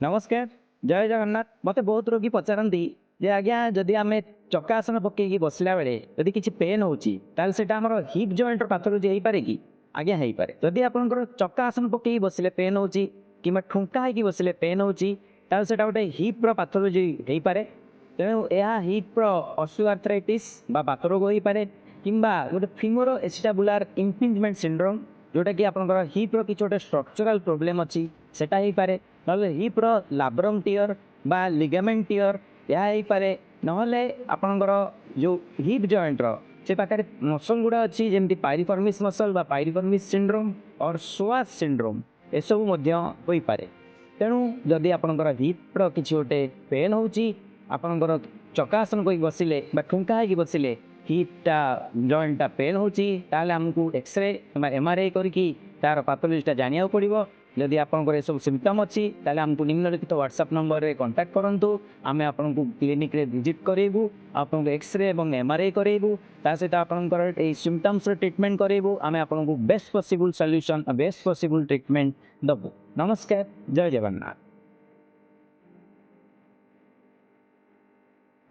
नमस्कार जय जगन्नाथ मते बहुत रोगी पचारती जे आज्ञा जदि आम चकासन पकईकि बसला बेले जदि किसी पेन होची से हिप जॉइंट पाथोलॉजी हो पारे कि आज्ञा हो पारे जदि आपंकर चकासन पकई बसिले पेन होची कि ठुंका होगी बसिले पेन होची से गोटे हिप्र पाथोलॉजी हो पारे तेणु यह हिप्र ऑस्टियोआर्थराइटिस बातरोग हो पारे किंबा गोटे फिमोरो एस्टाबुलार इम्पिंजमेंट सिंड्रोम जोटा कि आपंकर हिप्र किसी गोटे स्ट्रक्चरल प्रोब्लेम अच्छी सेटा हो पारे ना हिप्र लाब्रम टियर बा लिगामेंट टियर यह हो पारे ना आपणकर जो हिप जॉइंटर से पाखे मसल गुड़ा अच्छी जमी पायरिफॉर्मिस मसल बा पायरिफॉर्मिस सिंड्रोम और सोआस सिंड्रोम एसबू हो पारे तेणु जदि आपणकर हिप्र किसी गोटे पेन होची आपणकर चकासन कोई बसिले बा ठुंका होगी बसिले हिपटा जॉइंटा पेन होची ताले हमको एक्सरे एमआरआई करके तार पाथोलॉजीटा जानिया पड़ो जदि आपंकर सब सिम्पटम अच्छी ताले हमको निम्नलिखित व्हाट्सएप नंबर में कांटेक्ट करूँ आम आपको क्लिनिक रे विजिट करेबू आपको एक्सरे और एमआरआई करेबू ता सहित आपंकर सिम्पटम्स ट्रीटमेंट करेबू आम आपको best possible solution best possible treatment दबू। नमस्कार जय जगन्नाथ।